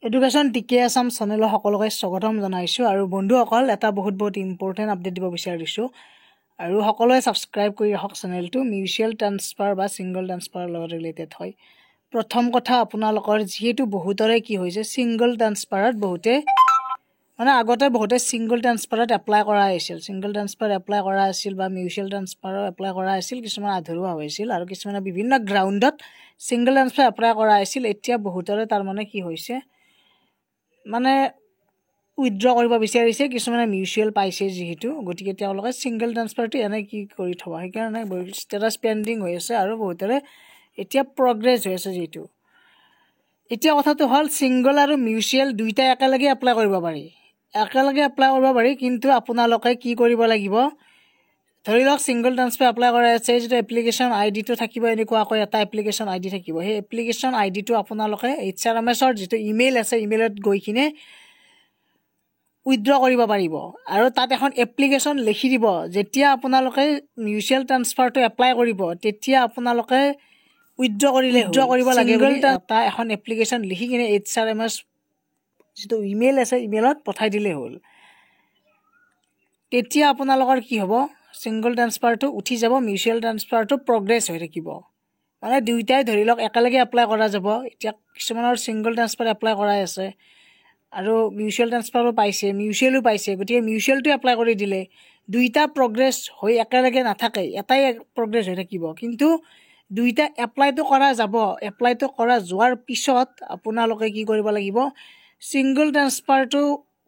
Education টিকে আছাম চেনেলৰ সকলোকে স্বাগতম জনাইছোঁ আৰু বন্ধুসকল এটা বহুত ইম্পৰ্টেণ্ট আপডেট দিব বিচাৰিছোঁ আৰু সকলোৱে ছাবস্ক্ৰাইব কৰি ৰাখক চেনেলটো মিউচুৱেল ট্ৰান্সফাৰ বা ছিংগল ট্ৰান্সফাৰৰ লগত ৰিলেটেড হয়। প্ৰথম কথা আপোনালোকৰ যিহেতু বহুতৰে কি হৈছে ছিংগল ট্ৰান্সফাৰত বহুতে আগতে বহুতে ছিংগল ট্ৰান্সফাৰত এপ্লাই কৰা আছিল বা মিউচুৱেল ট্ৰান্সফাৰত এপ্লাই কৰা আছিল, কিছুমান আধৰুৱা হৈছিল আৰু কিছুমানে বিভিন্ন গ্ৰাউণ্ডত ছিংগল ট্ৰান্সফাৰ এপ্লাই কৰা আছিল। এতিয়া বহুতৰে তাৰমানে কি হৈছে উইথড্ৰ কৰিব বিচাৰিছে, কিছুমানে মিউচুৱেল পাইছে যিহেতু, গতিকে তেওঁলোকে ছিংগল ট্ৰান্সফাৰটো এনেই কি কৰি থ'ব, সেইকাৰণে ষ্টেটাছ পেণ্ডিং হৈ আছে আৰু বহুতৰে এতিয়া প্ৰগ্ৰেছ হৈ আছে যিহেতু। এতিয়া কথাটো হ'ল ছিংগল আৰু মিউচুৱেল দুয়োটাই একেলগে এপ্লাই কৰিব পাৰি, কিন্তু আপোনালোকে কি কৰিব লাগিব, ধৰি লওক ছিংগল ট্ৰান্সফাৰ এপ্লাই কৰা আছে, যিটো এপ্লিকেশ্যন আইডিটো থাকিব, এনেকুৱাকৈ এটা এপ্লিকেশ্যন আইডি থাকিব। সেই এপ্লিকেশ্যন আইডিটো আপোনালোকে HRMSৰ যিটো ইমেইল আছে, ইমেইলত গৈ কিনে উইথড্ৰ কৰিব পাৰিব আৰু তাত এখন এপ্লিকেশ্যন লিখি দিব। যেতিয়া আপোনালোকে মিউচুৱেল ট্ৰান্সফাৰটো এপ্লাই কৰিব তেতিয়া আপোনালোকে উইথড্ৰ কৰিব লাগে এটা এখন এপ্লিকেশ্যন লিখি কিনে HRMS যিটো ইমেইল আছে ইমেইলত পঠাই দিলেই হ'ল। তেতিয়া আপোনালোকৰ কি হ'ব, ছিংগল ট্ৰান্সফাৰটো উঠি যাব, মিউচুৱেল ট্ৰান্সফাৰটো প্ৰগ্ৰেছ হৈ থাকিব। দুয়োটাই ধৰি লওক একেলগে এপ্লাই কৰা যাব। এতিয়া কিছুমানৰ ছিংগল ট্ৰান্সফাৰ এপ্লাই কৰাই আছে আৰু মিউচুৱেল ট্ৰান্সফাৰো পাইছে, মিউচুৱেলো পাইছে, গতিকে মিউচুৱেলটো এপ্লাই কৰি দিলে দুইটা প্ৰগ্ৰেছ হৈ একেলগে নাথাকে, এটাই প্ৰগ্ৰেছ হৈ থাকিব। কিন্তু দুইটা এপ্লাইটো কৰা যাব, এপ্লাইটো কৰা যোৱাৰ পিছত আপোনালোকে কি কৰিব লাগিব, ছিংগল ট্ৰান্সফাৰটো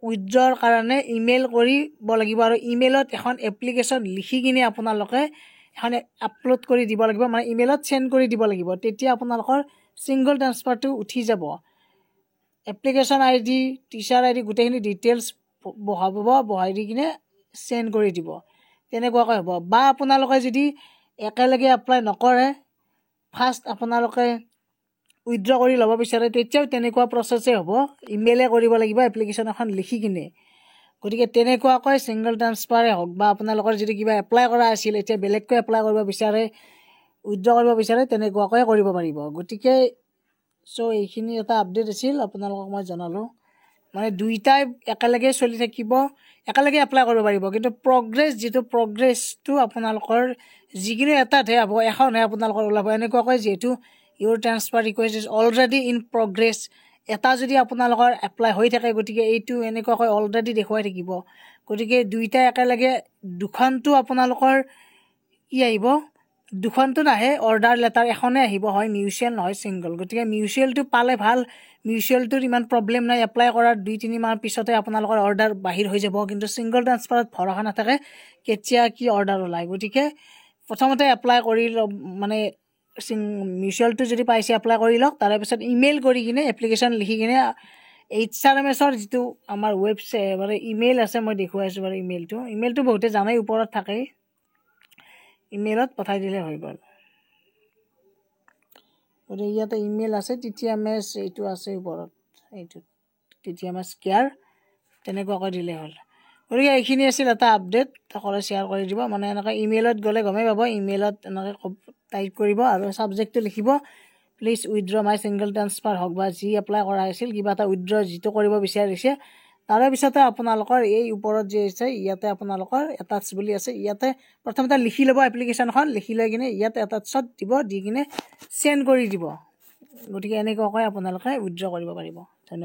উইথড্ৰৰ কাৰণে ইমেইল কৰিব লাগিব আৰু ইমেইলত এখন এপ্লিকেশ্যন লিখি কিনে আপোনালোকে এখন আপলোড কৰি দিব লাগিব, ইমেইলত চেণ্ড কৰি দিব লাগিব। তেতিয়া আপোনালোকৰ ছিংগল ট্ৰান্সফাৰটো উঠি যাব। এপ্লিকেশ্যন আইডি, টিচাৰ আইডি গোটেইখিনি ডিটেইলছ বহাই দি কিনে চেণ্ড কৰি দিব, তেনেকুৱাকৈ হ'ব। বা আপোনালোকে যদি একেলগে এপ্লাই নকৰে, ফাৰ্ষ্ট আপোনালোকে উইথড্ৰ কৰি ল'ব বিচাৰে, তেতিয়াও তেনেকুৱা প্ৰচেছেই হ'ব, ইমেইলে কৰিব লাগিব এপ্লিকেশ্যন এখন লিখি কিনে। গতিকে তেনেকুৱাকৈ ছিংগল ট্ৰান্সফাৰে হওক বা আপোনালোকৰ যদি কিবা এপ্লাই কৰা আছিল এতিয়া বেলেগকৈ এপ্লাই কৰিব বিচাৰে, উইথড্ৰ কৰিব বিচাৰে, তেনেকুৱাকৈ কৰিব পাৰিব। গতিকে এইখিনি এটা আপডেট আছিল, আপোনালোকক মই জনালোঁ। দুইটাই একেলগে চলি থাকিব, একেলগে এপ্লাই কৰিব পাৰিব, কিন্তু যিটো প্ৰগ্ৰেছটো আপোনালোকৰ যিকোনো এটাতহে হ'ব, এখনহে আপোনালোকৰ ওলাব। এনেকুৱাকৈ যিহেতু your transfer request is already in progress, এটা যদি আপোনালোকৰ এপ্লাই হৈ থাকে, গতিকে এইটো এনেকুৱাকৈ অলৰেডি দেখুৱাই থাকিব। গতিকে দুইটাই একেলগে দুখনটো আপোনালোকৰ কি আহিব, দুখনটো নাহে, অৰ্ডাৰ লেটাৰ এখনে আহিব, হয় মিউচুৱেল নহয় ছিংগল। গতিকে মিউচুৱেলটো পালে ভাল, মিউচুৱেলটোৰ ইমান প্ৰব্লেম নাই, এপ্লাই কৰাৰ 2-3 মাহ পিছতে আপোনালোকৰ অৰ্ডাৰ বাহিৰ হৈ যাব। কিন্তু ছিংগল ট্ৰান্সফাৰত ভৰসা নাথাকে কেতিয়া কি অৰ্ডাৰ ওলায়। গতিকে প্ৰথমতে এপ্লাই কৰি মিউচুৱেলটো যদি পাইছে এপ্লাই কৰি লওক, তাৰে পিছত ইমেইল কৰি কিনে এপ্লিকেশ্যন লিখি কিনে HRMSৰ যিটো আমাৰ ৱেবছাইট ইমেইল আছে, মই দেখুৱাইছোঁ ইমেইলটো বহুতে জানেই, ওপৰত থাকেই, ইমেইলত পঠাই দিলে হৈ গ'ল। গতিকে ইয়াতে ইমেইল আছে, TTMS এইটো আছে ওপৰত, এইটো TTMS কেয়াৰ, তেনেকুৱাকৈ দিলে হ'ল। গতিকে এইখিনি আছিল এটা আপডেট, সকলোৱে শ্বেয়াৰ কৰি দিব। এনেকৈ ইমেইলত গ'লে গমেই পাব, ইমেইলত এনেকৈ টাইপ কৰিব আৰু ছাবজেক্টটো লিখিব, please withdraw my single transfer হওক বা যি এপ্লাই কৰা হৈছিল, কিবা এটা উইথড্ৰ যিটো কৰিব বিচাৰিছে, তাৰে পিছতে আপোনালোকৰ এই ওপৰত যি আছে ইয়াতে আপোনালোকৰ এটাচ বুলি আছে, ইয়াতে প্ৰথমতে লিখি ল'ব এপ্লিকেশ্যনখন, লিখি লৈ কিনে ইয়াত এটাচত দিব, দি কিনে চেণ্ড কৰি দিব। গতিকে এনেকুৱাকৈ আপোনালোকে উইথড্ৰ কৰিব পাৰিব। ধন্যবাদ।